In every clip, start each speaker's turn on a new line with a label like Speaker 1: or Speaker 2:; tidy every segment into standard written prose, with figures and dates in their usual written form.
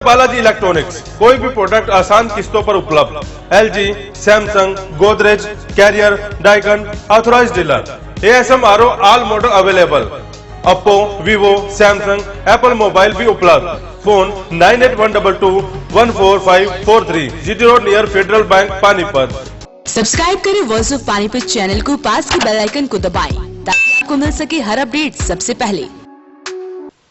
Speaker 1: Balaji electronics, कोई भी product आसान किस्तों पर उपलब्ध। LG, Samsung, Godrej, Carrier, Daikin, authorised dealer. ASM RO all model available. Oppo, Vivo, Samsung, Apple mobile भी उपलब्ध। Phone 9812214543, GT road near Federal Bank Panipat.
Speaker 2: Subscribe करें वॉइस ऑफ पानीपत चैनल को, पास की बेल आइकन को दबाएं ताकि आपको मिल सके हर अपडेट सबसे पहले।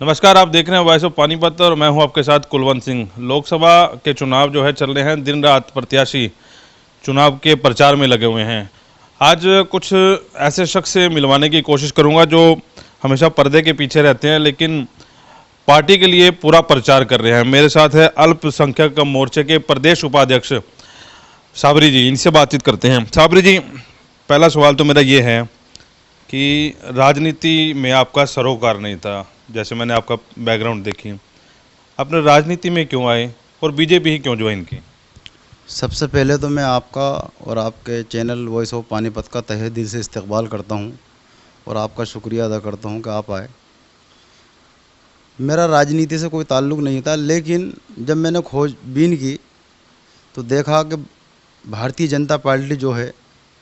Speaker 1: नमस्कार, आप देख रहे हैं वॉइस ऑफ पानीपत और मैं हूं आपके साथ कुलवंत सिंह। लोकसभा के चुनाव जो है चल रहे हैं, दिन रात प्रत्याशी चुनाव के प्रचार में लगे हुए हैं। आज कुछ ऐसे शख्स से मिलवाने की कोशिश करूंगा जो हमेशा पर्दे के पीछे रहते हैं लेकिन पार्टी के लिए पूरा प्रचार कर रहे हैं। मेरे साथ है अल्पसंख्यक मोर्चे के प्रदेश उपाध्यक्ष साबरी जी, इनसे बातचीत करते हैं। साबरी जी, पहला सवाल तो मेरा ये है कि राजनीति में आपका सरोकार नहीं था। जैसे मैंने आपका बैकग्राउंड देखी, आपने राजनीति में क्यों आए और बीजेपी ही क्यों ज्वाइन की?
Speaker 3: सबसे पहले तो मैं आपका और आपके चैनल वॉइस ऑफ पानीपत का तहे दिल से इस्तकबाल करता हूं और आपका शुक्रिया अदा करता हूं कि आप आए। मेरा राजनीति से कोई ताल्लुक़ नहीं था, लेकिन जब मैंने खोजबीन की तो देखा कि भारतीय जनता पार्टी जो है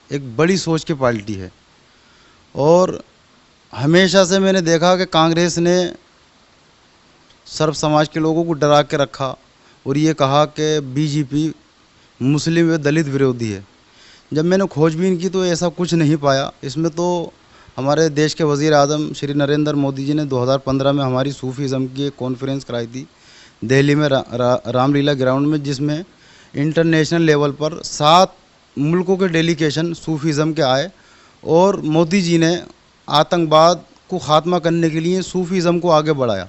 Speaker 3: एक बड़ी सोच की पार्टी है और हमेशा से मैंने देखा कि कांग्रेस ने सर्व समाज के लोगों को डरा के रखा और ये कहा कि बीजेपी मुस्लिम व दलित विरोधी है। जब मैंने खोजबीन की तो ऐसा कुछ नहीं पाया। इसमें तो हमारे देश के वज़ीर आज़म श्री नरेंद्र मोदी जी ने 2015 में हमारी सूफीज़म की एक कॉन्फ्रेंस कराई थी दिल्ली में रामलीला ग्राउंड में, जिसमें इंटरनेशनल लेवल पर 7 मुल्कों के डेलीगेशन सूफीज़म के आए और मोदी जी ने आतंकवाद को ख़ात्मा करने के लिए सूफीज़म को आगे बढ़ाया।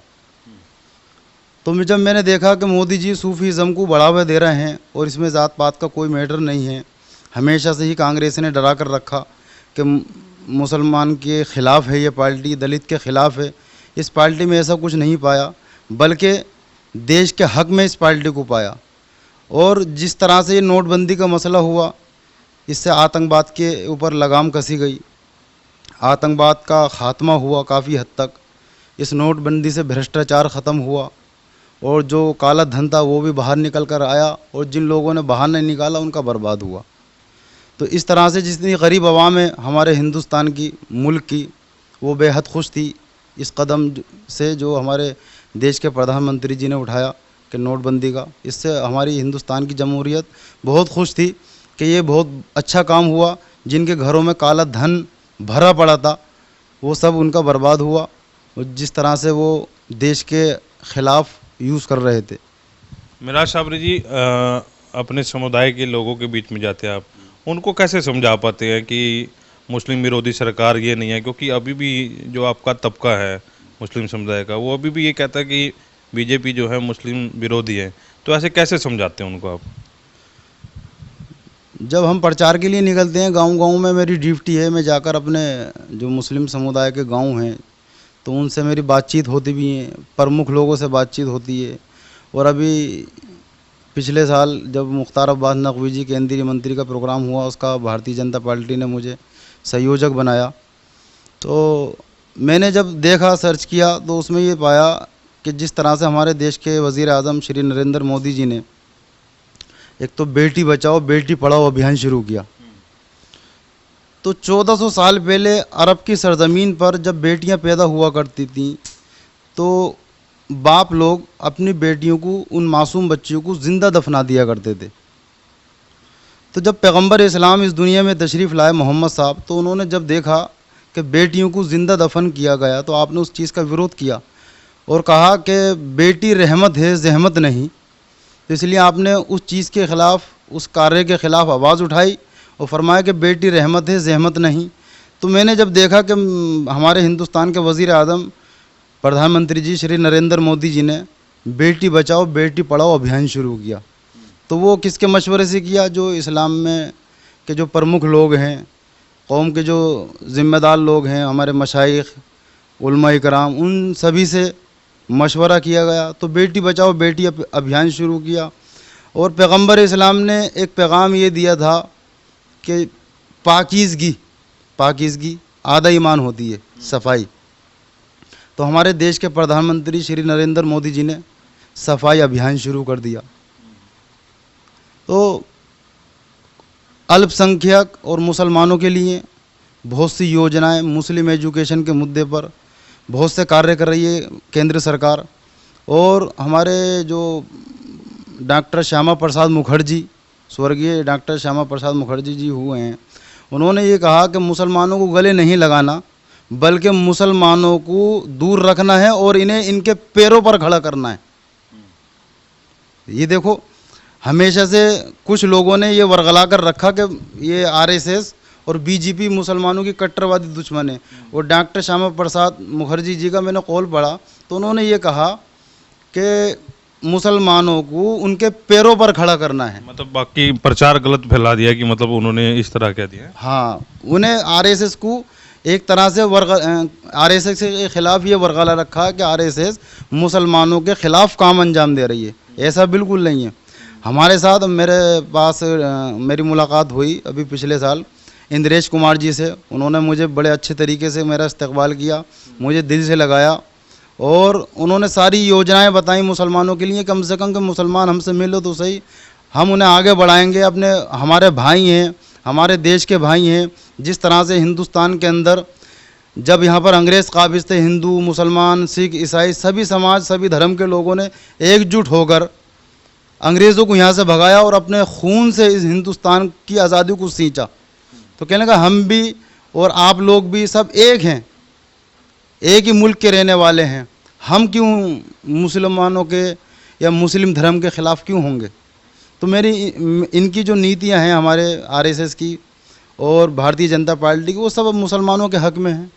Speaker 3: तो जब मैंने देखा कि मोदी जी सूफीज़म को बढ़ावा दे रहे हैं और इसमें ज़ात पात का कोई मैटर नहीं है, हमेशा से ही कांग्रेस ने डरा कर रखा कि मुसलमान के ख़िलाफ़ है ये पार्टी, दलित के ख़िलाफ़ है। इस पार्टी में ऐसा कुछ नहीं पाया, बल्कि देश के हक़ में इस पार्टी को पाया। और जिस तरह से ये नोटबंदी का मसला हुआ, इससे आतंकवाद के ऊपर लगाम कसी गई, आतंकवाद का ख़ात्मा हुआ काफ़ी हद तक। इस नोटबंदी से भ्रष्टाचार ख़त्म हुआ और जो काला धन था वो भी बाहर निकल कर आया और जिन लोगों ने बाहर नहीं निकाला उनका बर्बाद हुआ। तो इस तरह से जितनी गरीब आवाम है हमारे हिंदुस्तान की, मुल्क की, वो बेहद खुश थी इस कदम से जो हमारे देश के प्रधानमंत्री जी ने उठाया कि नोटबंदी का। इससे हमारी हिंदुस्तान की जमहूरियत बहुत खुश थी कि ये बहुत अच्छा काम हुआ। जिनके घरों में काला धन भरा पड़ा था वो सब उनका बर्बाद हुआ और जिस तरह से वो देश के ख़िलाफ़ यूज़ कर रहे थे।
Speaker 1: मिराज साबरी जी, अपने समुदाय के लोगों के बीच में जाते हैं आप, उनको कैसे समझा पाते हैं कि मुस्लिम विरोधी सरकार ये नहीं है? क्योंकि अभी भी जो आपका तबका है मुस्लिम समुदाय का, वो अभी भी ये कहता है कि बीजेपी जो है मुस्लिम विरोधी है। तो ऐसे कैसे समझाते हैं उनको आप?
Speaker 3: जब हम प्रचार के लिए निकलते हैं गांव-गांव में, मेरी ड्यूटी है, मैं जाकर अपने जो मुस्लिम समुदाय के गांव हैं तो उनसे मेरी बातचीत होती भी है, प्रमुख लोगों से बातचीत होती है। और अभी पिछले साल जब मुख्तार अब्बास नकवी जी केंद्रीय मंत्री का प्रोग्राम हुआ, उसका भारतीय जनता पार्टी ने मुझे संयोजक बनाया। तो मैंने जब देखा, सर्च किया तो उसमें ये पाया कि जिस तरह से हमारे देश के वज़ीर आज़म श्री नरेंद्र मोदी जी ने एक तो बेटी बचाओ बेटी पढ़ाओ अभियान शुरू किया। तो 1400 साल पहले अरब की सरजमीन पर जब बेटियां पैदा हुआ करती थीं तो बाप लोग अपनी बेटियों को, उन मासूम बच्चियों को ज़िंदा दफना दिया करते थे। तो जब पैगंबर इस्लाम इस दुनिया में तशरीफ़ लाए मोहम्मद साहब, तो उन्होंने जब देखा कि बेटियों को ज़िंदा दफन किया गया तो आपने उस चीज़ का विरोध किया और कहा कि बेटी रहमत है, ज़हमत नहीं। तो इसलिए आपने उस चीज़ के ख़िलाफ़, उस कार्य के ख़िलाफ़ आवाज़ उठाई और फरमाया कि बेटी रहमत है, ज़हमत नहीं। तो मैंने जब देखा कि हमारे हिंदुस्तान के वज़ीर आज़म प्रधानमंत्री जी श्री नरेंद्र मोदी जी ने बेटी बचाओ बेटी पढ़ाओ अभियान शुरू किया, तो वो किसके मशवरे से किया? जो इस्लाम में के जो प्रमुख लोग हैं, कौम के जो ज़िम्मेदार लोग हैं, हमारे मशाइख, उलमा इकराम, उन सभी से मशवरा किया गया। तो बेटी बचाओ बेटी अभियान शुरू किया और पैगंबर इस्लाम ने एक पैगाम ये दिया था कि पाकीज़गी आधा ईमान होती है, सफाई। तो हमारे देश के प्रधानमंत्री श्री नरेंद्र मोदी जी ने सफाई अभियान शुरू कर दिया। तो अल्पसंख्यक और मुसलमानों के लिए बहुत सी योजनाएं, मुस्लिम एजुकेशन के मुद्दे पर बहुत से कार्य कर रही है केंद्र सरकार। और हमारे जो डॉक्टर श्यामा प्रसाद मुखर्जी, स्वर्गीय डॉक्टर श्यामा प्रसाद मुखर्जी जी हुए हैं, उन्होंने ये कहा कि मुसलमानों को गले नहीं लगाना बल्कि मुसलमानों को दूर रखना है और इन्हें इनके पैरों पर खड़ा करना है। ये देखो, हमेशा से कुछ लोगों ने ये वर्गला कर रखा कि ये आरएसएस और बीजेपी मुसलमानों की कट्टरवादी दुश्मन है। और डॉक्टर श्यामा प्रसाद मुखर्जी जी का मैंने कॉल पढ़ा तो उन्होंने ये कहा कि मुसलमानों को उनके पैरों पर खड़ा करना है।
Speaker 1: मतलब बाकी प्रचार गलत फैला दिया कि मतलब उन्होंने इस तरह कह दिया।
Speaker 3: हाँ, उन्हें आरएसएस को एक तरह से आरएसएस के खिलाफ ये वर्गला रखा कि आरएसएस मुसलमानों के खिलाफ काम अंजाम दे रही है। ऐसा बिल्कुल नहीं है। हमारे साथ मेरे पास मेरी मुलाकात हुई अभी पिछले साल इंद्रेश कुमार जी से। उन्होंने मुझे बड़े अच्छे तरीके से मेरा इस्तकबाल किया, मुझे दिल से लगाया और उन्होंने सारी योजनाएं बताई मुसलमानों के लिए। कम से कम कि मुसलमान हमसे मिलो तो सही, हम उन्हें आगे बढ़ाएंगे। अपने हमारे भाई हैं, हमारे देश के भाई हैं। जिस तरह से हिंदुस्तान के अंदर जब यहाँ पर अंग्रेज़ काबिज थे, हिंदू, मुसलमान, सिख, ईसाई सभी समाज, सभी धर्म के लोगों ने एकजुट होकर अंग्रेज़ों को यहाँ से भगाया और अपने खून से इस हिंदुस्तान की आज़ादी को सींचा। तो कहने का हम भी और आप लोग भी सब एक हैं, एक ही मुल्क के रहने वाले हैं। हम क्यों मुसलमानों के या मुस्लिम धर्म के ख़िलाफ़ क्यों होंगे। तो मेरी इनकी जो नीतियां हैं हमारे आरएसएस की और भारतीय जनता पार्टी की, वो सब अब मुसलमानों के हक़ में हैं,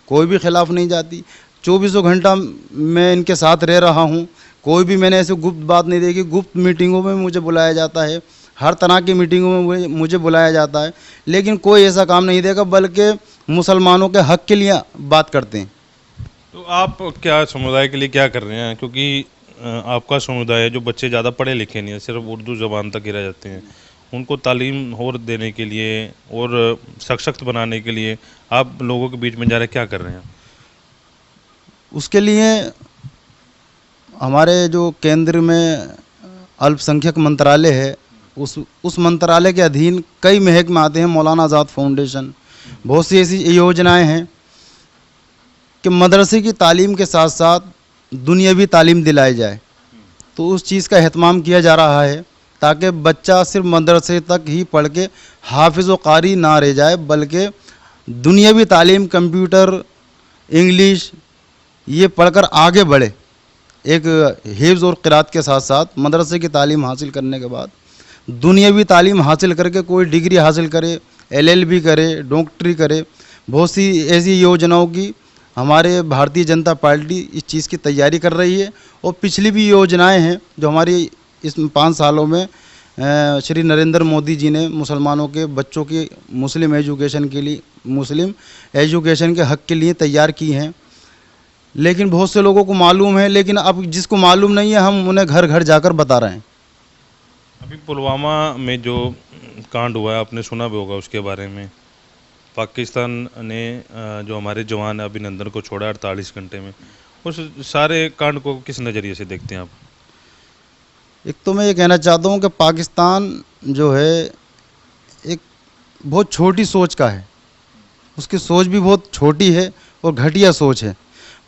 Speaker 3: कोई भी खिलाफ़ नहीं जाती। 24 घंटा मैं इनके साथ रह रहा हूँ, कोई भी मैंने ऐसे गुप्त बात नहीं देखी। गुप्त मीटिंगों में मुझे बुलाया जाता है, हर तरह की मीटिंगों में मुझे बुलाया जाता है, लेकिन कोई ऐसा काम नहीं देखा बल्कि मुसलमानों के हक़ के लिए बात करते हैं।
Speaker 1: तो आप क्या समुदाय के लिए क्या कर रहे हैं, क्योंकि आपका समुदाय है जो बच्चे ज़्यादा पढ़े लिखे नहीं हैं, सिर्फ उर्दू ज़बान तक ही रह जाते हैं, उनको तालीम और देने के लिए और सशक्त बनाने के लिए आप लोगों के बीच में जा रहे क्या कर रहे हैं?
Speaker 3: उसके लिए हमारे जो केंद्र में अल्पसंख्यक मंत्रालय है, उस मंत्रालय के अधीन कई महकमे आते हैं। मौलाना आज़ाद फाउंडेशन, बहुत सी ऐसी योजनाएं हैं कि मदरसे की तालीम के साथ साथ दुनियावी तालीम दिलाई जाए। तो उस चीज़ का एहतमाम किया जा रहा है ताकि बच्चा सिर्फ मदरसे तक ही पढ़ के हाफिज़ व कारी ना रह जाए, बल्कि दुनियावी तालीम, कंप्यूटर, इंग्लिश ये पढ़कर आगे बढ़े। एक हिफ्ज़ और क़िरात के साथ साथ मदरसे की तालीम हासिल करने के बाद दुनियावी तालीम हासिल करके कोई डिग्री हासिल करे, LLB करे, डॉक्टरी करे। बहुत सी ऐसी योजनाओं की हमारे भारतीय जनता पार्टी इस चीज़ की तैयारी कर रही है। और पिछली भी योजनाएं हैं जो हमारी इस 5 सालों में श्री नरेंद्र मोदी जी ने मुसलमानों के बच्चों की मुस्लिम एजुकेशन के हक़ के लिए तैयार की हैं। लेकिन बहुत से लोगों को मालूम है, लेकिन अब जिसको मालूम नहीं है हम उन्हें घर घर जाकर बता रहे हैं।
Speaker 1: अभी पुलवामा में जो कांड हुआ है आपने सुना भी होगा उसके बारे में। पाकिस्तान ने जो हमारे जवान अभिनंदन को छोड़ा 48 घंटे में, उस सारे कांड को किस नज़रिए से देखते हैं आप?
Speaker 3: एक तो मैं ये कहना चाहता हूँ कि पाकिस्तान जो है एक बहुत छोटी सोच का है, उसकी सोच भी बहुत छोटी है और घटिया सोच है।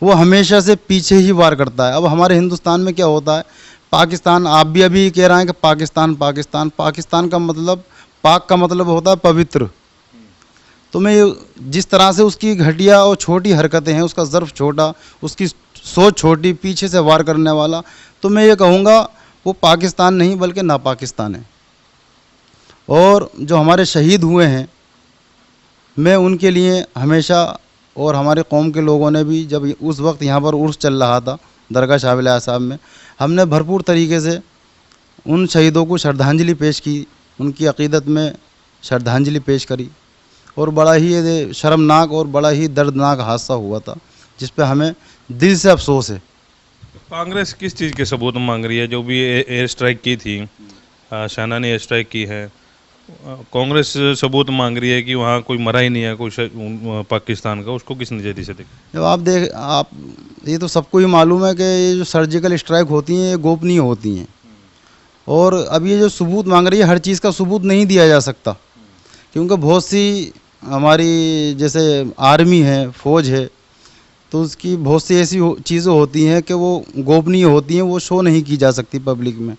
Speaker 3: वो हमेशा से पीछे ही वार करता है। अब हमारे हिंदुस्तान में क्या होता है, पाकिस्तान, आप भी अभी कह रहे हैं कि पाकिस्तान पाकिस्तान पाकिस्तान का मतलब, पाक का मतलब होता है पवित्र। तो मैं जिस तरह से उसकी घटिया और छोटी हरकतें हैं, उसका ज़र्फ छोटा, उसकी सोच छोटी, पीछे से वार करने वाला, तो मैं ये कहूँगा वो पाकिस्तान नहीं बल्कि नापाकिस्तान है। और जो हमारे शहीद हुए हैं, मैं उनके लिए हमेशा, और हमारे कौम के लोगों ने भी, जब उस वक्त यहाँ पर उर्स चल रहा था दरगाह शाह वली साहब में, हमने भरपूर तरीके से उन शहीदों को श्रद्धांजलि पेश की, उनकी अक़ीदत में श्रद्धांजलि पेश करी। और बड़ा ही शर्मनाक और बड़ा ही दर्दनाक हादसा हुआ था जिस पे हमें दिल से अफसोस है।
Speaker 1: कांग्रेस किस चीज़ के सबूत मांग रही है? जो भी एयर स्ट्राइक की थी, सेना ने एयर स्ट्राइक की है, कांग्रेस सबूत मांग रही है कि वहाँ कोई मरा ही नहीं है, कोई पाकिस्तान का, उसको किस नज़रिए से देखते
Speaker 3: जब आप ये तो सबको ही मालूम है कि ये जो सर्जिकल स्ट्राइक होती हैं ये गोपनीय होती हैं, और अब ये जो सबूत मांग रही है, हर चीज़ का सबूत नहीं दिया जा सकता, क्योंकि बहुत सी हमारी जैसे आर्मी है, फौज है, तो उसकी बहुत सी ऐसी चीज़ें होती हैं कि वो गोपनीय होती हैं, वो शो नहीं की जा सकती पब्लिक में।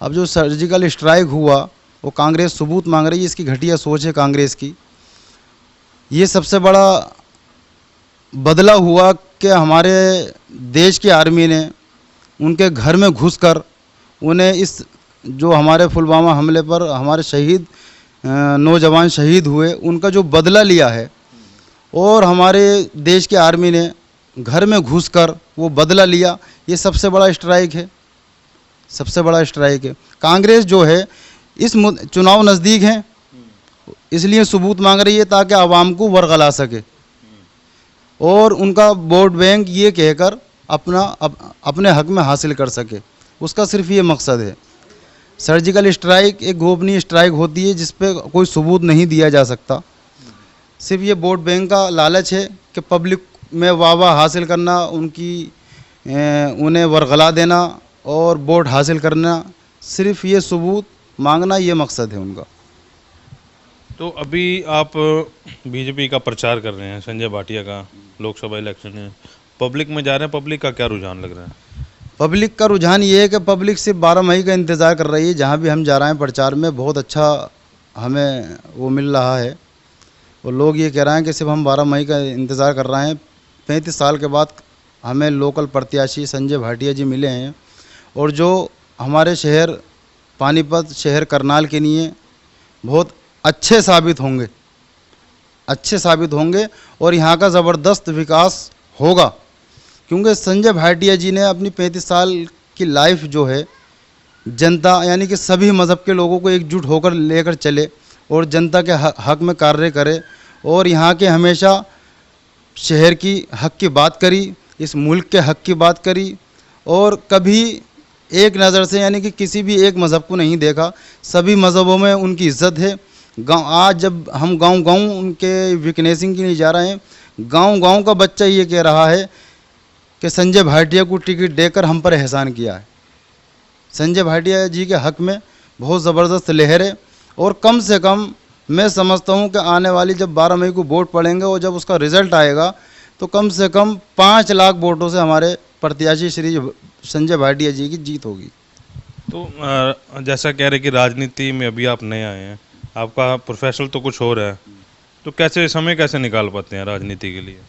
Speaker 3: अब जो सर्जिकल स्ट्राइक हुआ वो कांग्रेस सबूत मांग रही है, इसकी घटिया सोच है कांग्रेस की। ये सबसे बड़ा बदला हुआ कि हमारे देश की आर्मी ने उनके घर में घुसकर उन्हें इस जो हमारे पुलवामा हमले पर हमारे शहीद नौजवान शहीद हुए, उनका जो बदला लिया है, और हमारे देश की आर्मी ने घर में घुसकर वो बदला लिया, ये सबसे बड़ा स्ट्राइक है, सबसे बड़ा स्ट्राइक है। कांग्रेस जो है इस चुनाव नज़दीक हैं, इसलिए सबूत मांग रही है ताकि आवाम को वर्गला सके और उनका वोट बैंक ये कहकर अपने हक में हासिल कर सके, उसका सिर्फ ये मकसद है। सर्जिकल स्ट्राइक एक गोपनीय स्ट्राइक होती है जिस पे कोई सबूत नहीं दिया जा सकता, सिर्फ ये वोट बैंक का लालच है कि पब्लिक में वाह हासिल करना, उन्हें वर्गला देना और वोट हासिल करना, सिर्फ ये सबूत मांगना, ये मकसद है उनका।
Speaker 1: तो अभी आप बीजेपी का प्रचार कर रहे हैं, संजय भाटिया का लोकसभा इलेक्शन है, पब्लिक में जा रहे हैं, पब्लिक का क्या रुझान लग रहा है?
Speaker 3: पब्लिक का रुझान ये है कि पब्लिक सिर्फ 12 मई का इंतज़ार कर रही है। जहाँ भी हम जा रहे हैं प्रचार में बहुत अच्छा हमें वो मिल रहा है, और लोग ये कह रहे हैं कि सिर्फ हम 12 मई का इंतज़ार कर रहे हैं। 35 साल के बाद हमें लोकल प्रत्याशी संजय भाटिया जी मिले हैं, और जो हमारे शहर पानीपत, शहर करनाल के लिए बहुत अच्छे साबित होंगे और यहाँ का ज़बरदस्त विकास होगा, क्योंकि संजय भाटिया जी ने अपनी 35 साल की लाइफ जो है जनता यानी कि सभी मज़हब के लोगों को एकजुट होकर लेकर चले और जनता के हक में कार्य करे, और यहाँ के हमेशा शहर की हक की बात करी, इस मुल्क के हक की बात करी, और कभी एक नज़र से यानी कि किसी भी एक मज़हब को नहीं देखा, सभी मज़हबों में उनकी इज़्ज़त है। आज जब हम गांव उनके विकनेसिंग के लिए जा रहे हैं, गांव का बच्चा ये कह रहा है कि संजय भाटिया को टिकट देकर हम पर एहसान किया है। संजय भाटिया जी के हक में बहुत ज़बरदस्त लहर है, और कम से कम मैं समझता हूँ कि आने वाली जब 12 मई को वोट पड़ेंगे और जब उसका रिज़ल्ट आएगा तो कम से कम 5 लाख वोटों से हमारे प्रत्याशी श्री संजय भाटिया जी की जीत होगी।
Speaker 1: तो जैसा कह रहे कि राजनीति में अभी आप नए आए हैं, आपका प्रोफेशनल तो कुछ हो रहा है, तो कैसे समय कैसे निकाल पाते हैं राजनीति के लिए?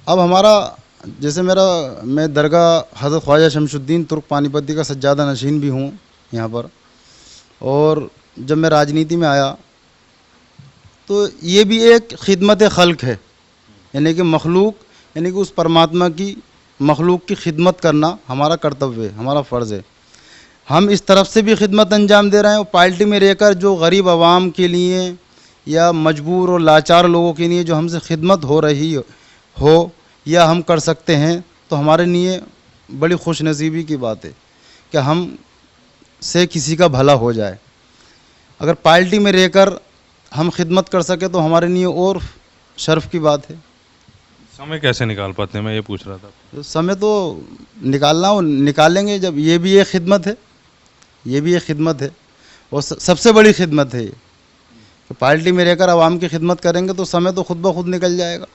Speaker 3: अब हमारा जैसे मैं दरगाह हज़रत ख्वाजा शमशुद्दीन तुर्क पानीपती का सज्जादा नशीन भी हूँ यहाँ पर, और जब मैं राजनीति में आया तो ये भी एक खिदमत खल्क है, यानी कि मखलूक यानी कि उस परमात्मा की मखलूक की खिदमत करना हमारा कर्तव्य है, हमारा फ़र्ज़ है। हम इस तरफ से भी खिदमत अंजाम दे रहे हैं, और पार्टी में रहकर जो गरीब आवाम के लिए या मजबूर और लाचार लोगों के लिए जो हमसे खिदमत हो रही हो या हम कर सकते हैं, तो हमारे लिए बड़ी खुशनसीबी की बात है कि हम से किसी का भला हो जाए। अगर पार्टी में रहकर हम खिदमत कर सके तो हमारे लिए और शर्फ की बात है।
Speaker 1: समय कैसे निकाल पाते हैं, मैं ये पूछ रहा था।
Speaker 3: तो समय तो निकालेंगे, जब ये भी एक खिदमत है, ये भी एक खिदमत है, और सबसे बड़ी खिदमत है ये। तो पार्टी में रहकर आवाम की खिदमत करेंगे तो समय तो खुद ब खुद निकल जाएगा।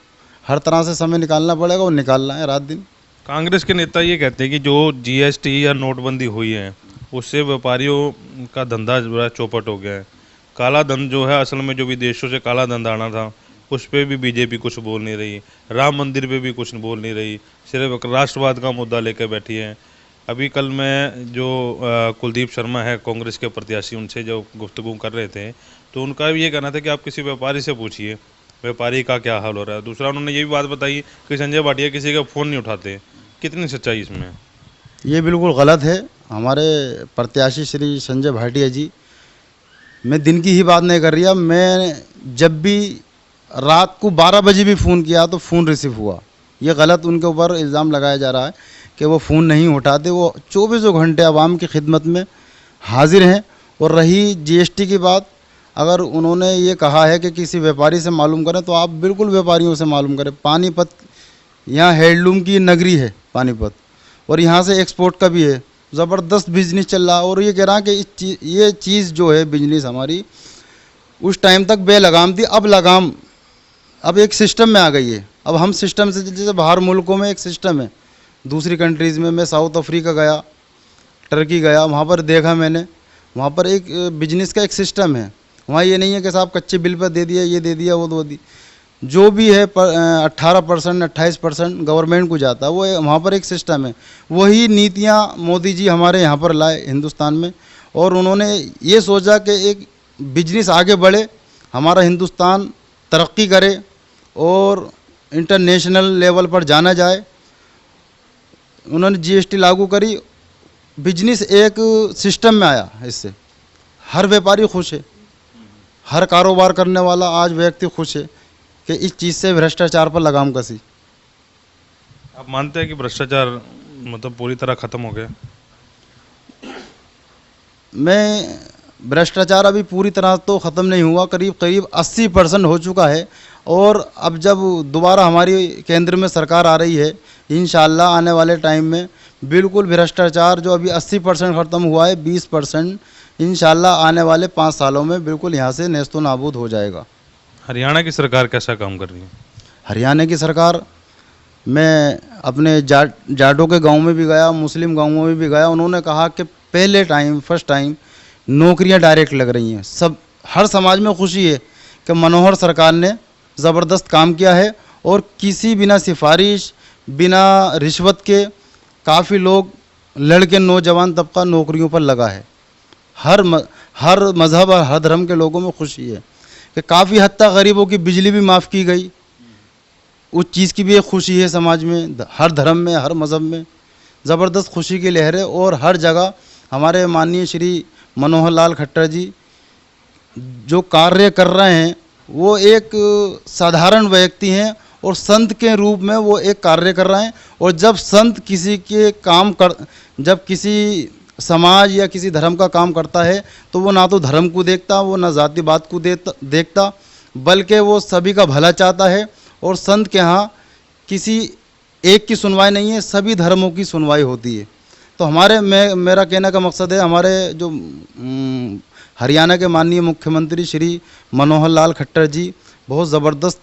Speaker 3: हर तरह से समय निकालना पड़ेगा, और निकालना है रात दिन।
Speaker 1: कांग्रेस के नेता ये कहते हैं कि जो जीएसटी या नोटबंदी हुई है उससे व्यापारियों का धंधा जो है चौपट हो गया है। काला धन जो है, असल में जो विदेशों से काला धन आना था उस पर भी बीजेपी कुछ बोल नहीं रही, राम मंदिर पे भी कुछ बोल नहीं रही, सिर्फ राष्ट्रवाद का मुद्दा लेकर बैठी है। अभी कल मैं जो कुलदीप शर्मा है कांग्रेस के प्रत्याशी, उनसे जो गुफ्तगू कर रहे थे तो उनका भी ये कहना था कि आप किसी व्यापारी से पूछिए व्यापारी का क्या हाल हो रहा है। दूसरा उन्होंने ये भी बात बताई कि संजय भाटिया किसी का फ़ोन नहीं उठाते। कितनी सच्चाई इसमें है?
Speaker 3: ये बिल्कुल गलत है। हमारे प्रत्याशी श्री संजय भाटिया जी, मैं दिन की ही बात नहीं कर रही, मैं जब भी रात को 12 बजे भी फ़ोन किया तो फ़ोन रिसीव हुआ। ये गलत उनके ऊपर इल्ज़ाम लगाया जा रहा है कि वो फ़ोन नहीं उठाते। वो 24 घंटे आवाम की खिदमत में हाजिर हैं और रही जीएसटी की बात, अगर उन्होंने ये कहा है कि किसी व्यापारी से मालूम करें तो आप बिल्कुल व्यापारियों से मालूम करें। पानीपत यहाँ हैंडलूम की नगरी है पानीपत, और यहाँ से एक्सपोर्ट का भी है, ज़बरदस्त बिजनेस चल रहा है। और ये कह रहा है कि ये चीज़ जो है बिजनेस हमारी उस टाइम तक बेलगाम थी, अब लगाम, अब एक सिस्टम में आ गई है। अब हम सिस्टम से, जैसे बाहर मुल्कों में एक सिस्टम है, दूसरी कंट्रीज़ में, मैं साउथ अफ्रीका गया, टर्की गया, वहाँ पर देखा मैंने, वहाँ पर एक बिजनेस का एक सिस्टम है। वहाँ ये नहीं है कि साहब कच्चे बिल पर दे दिया, ये दे दिया, वो दे दी, जो भी है 18% 28% गवर्नमेंट को जाता है, वो वहाँ पर एक सिस्टम है। वही नीतियाँ मोदी जी हमारे यहाँ पर लाए हिंदुस्तान में, और उन्होंने ये सोचा कि एक बिजनेस आगे बढ़े, हमारा हिंदुस्तान तरक्की करे और इंटरनेशनल लेवल पर जाना जाए। उन्होंने जीएसटी लागू करी, बिजनेस एक सिस्टम में आया, इससे हर व्यापारी खुश है, हर कारोबार करने वाला आज व्यक्ति खुश है कि इस चीज़ से भ्रष्टाचार पर लगाम कसी।
Speaker 1: आप मानते हैं कि भ्रष्टाचार मतलब पूरी तरह खत्म हो गया?
Speaker 3: मैं भ्रष्टाचार अभी पूरी तरह तो ख़त्म नहीं हुआ, करीब करीब 80% हो चुका है। और अब जब दोबारा हमारी केंद्र में सरकार आ रही है, इंशाल्लाह आने वाले टाइम में बिल्कुल भ्रष्टाचार जो अभी 80% ख़त्म हुआ है, 20% इंशाल्लाह आने वाले 5 सालों में बिल्कुल यहाँ से नेस्तो नाबूद हो जाएगा।
Speaker 1: हरियाणा की सरकार कैसा काम कर रही है?
Speaker 3: हरियाणा की सरकार, मैं अपने जाटों के गांव में भी गया, मुस्लिम गांवों में भी गया, उन्होंने कहा कि पहले टाइम, फर्स्ट टाइम नौकरियां डायरेक्ट लग रही हैं। सब, हर समाज में खुशी है कि मनोहर सरकार ने ज़बरदस्त काम किया है, और किसी बिना सिफारिश, बिना रिश्वत के काफ़ी लोग, लड़के, नौजवान तबका नौकरियों पर लगा है। हर मज़हब और हर धर्म के लोगों में खुशी है कि काफ़ी हद तक गरीबों की बिजली भी माफ़ की गई, उस चीज़ की भी एक खुशी है समाज में, हर धर्म में, हर मज़हब में ज़बरदस्त खुशी की लहर है। और हर जगह हमारे माननीय श्री मनोहर लाल खट्टर जी जो कार्य कर रहे हैं, वो एक साधारण व्यक्ति हैं और संत के रूप में वो एक कार्य कर रहे हैं। और जब संत किसी के काम कर, जब किसी समाज या किसी धर्म का काम करता है, तो वो ना तो धर्म को देखता, वो ना जातिवाद को देखता, बल्कि वो सभी का भला चाहता है। और संत के यहाँ किसी एक की सुनवाई नहीं है, सभी धर्मों की सुनवाई होती है। तो मेरा कहने का मकसद है, हमारे जो हरियाणा के माननीय मुख्यमंत्री श्री मनोहर लाल खट्टर जी बहुत ज़बरदस्त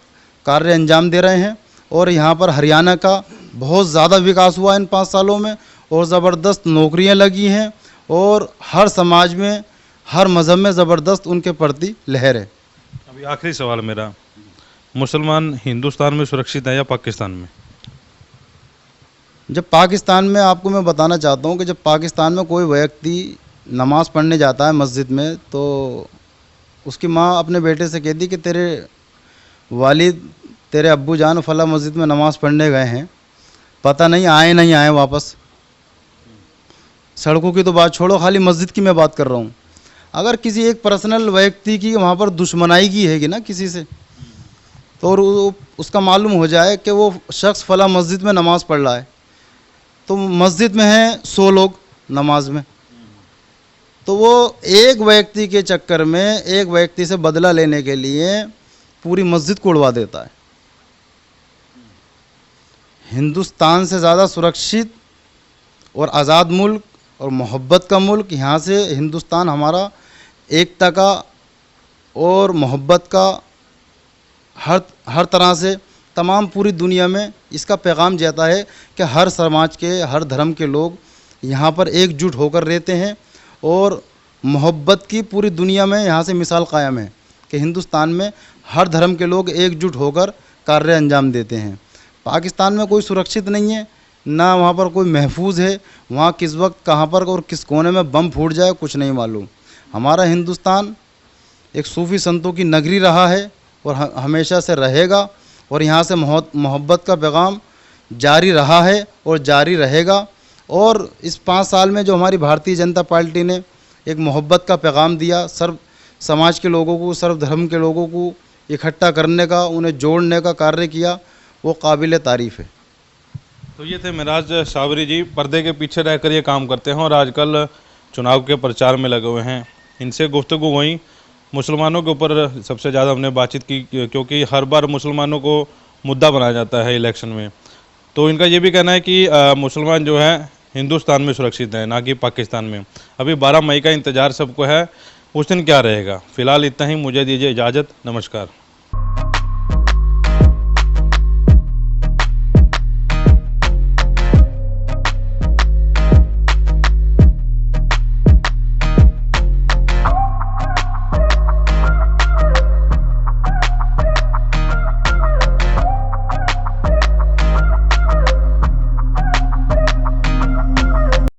Speaker 3: कार्य अंजाम दे रहे हैं, और यहाँ पर हरियाणा का बहुत ज़्यादा विकास हुआ इन 5 सालों में, और ज़बरदस्त नौकरियाँ लगी हैं, और हर समाज में, हर मज़हब में ज़बरदस्त उनके प्रति लहर है।
Speaker 1: अभी आखिरी सवाल मेरा, मुसलमान हिंदुस्तान में सुरक्षित है या पाकिस्तान में?
Speaker 3: जब पाकिस्तान में, आपको मैं बताना चाहता हूँ कि जब पाकिस्तान में कोई व्यक्ति नमाज़ पढ़ने जाता है मस्जिद में, तो उसकी माँ अपने बेटे से कहती कि तेरे वालिद, तेरे अब्बू जान फला मस्जिद में नमाज़ पढ़ने गए हैं, पता नहीं आए वापस। सड़कों की तो बात छोड़ो, खाली मस्जिद की मैं बात कर रहा हूँ। अगर किसी एक पर्सनल व्यक्ति की वहाँ पर दुश्मनाई की हैगी ना किसी से, तो उसका मालूम हो जाए कि वो शख्स फला मस्जिद में नमाज़ पढ़ रहा है, तो मस्जिद में है 100 लोग नमाज में, तो वो एक व्यक्ति के चक्कर में, एक व्यक्ति से बदला लेने के लिए पूरी मस्जिद को उड़वा देता है। हिंदुस्तान से ज़्यादा सुरक्षित और आज़ाद मुल्क और मोहब्बत का मुल्क, यहाँ से हिंदुस्तान हमारा एकता का और मोहब्बत का हर तरह से तमाम पूरी दुनिया में इसका पैगाम जाता है कि हर समाज के, हर धर्म के लोग यहाँ पर एकजुट होकर रहते हैं, और मोहब्बत की पूरी दुनिया में यहाँ से मिसाल कायम है कि हिंदुस्तान में हर धर्म के लोग एकजुट होकर कार्य अंजाम देते हैं। पाकिस्तान में कोई सुरक्षित नहीं है, ना वहाँ पर कोई महफूज है, वहाँ किस वक्त कहाँ पर और किस कोने में बम फूट जाए कुछ नहीं मालूम। हमारा हिंदुस्तान एक सूफ़ी संतों की नगरी रहा है और हमेशा से रहेगा, और यहाँ से मोहब्बत का पैगाम जारी रहा है और जारी रहेगा। और इस 5 साल में जो हमारी भारतीय जनता पार्टी ने एक मोहब्बत का पैगाम दिया, सर्व समाज के लोगों को, सर्व धर्म के लोगों को इकट्ठा करने का, उन्हें जोड़ने का कार्य किया, वो काबिल तारीफ़ है।
Speaker 1: तो ये थे मिराज सावरी जी, पर्दे के पीछे रहकर ये काम करते हैं और आजकल चुनाव के प्रचार में लगे हुए हैं। इनसे गुफ्तगू हुई। मुसलमानों के ऊपर सबसे ज़्यादा हमने बातचीत की क्योंकि हर बार मुसलमानों को मुद्दा बनाया जाता है इलेक्शन में। तो इनका ये भी कहना है कि मुसलमान जो है हिंदुस्तान में सुरक्षित हैं, ना कि पाकिस्तान में। अभी 12 मई का इंतज़ार सबको है, उस दिन क्या रहेगा। फ़िलहाल इतना ही, मुझे दीजिए इजाज़त, नमस्कार।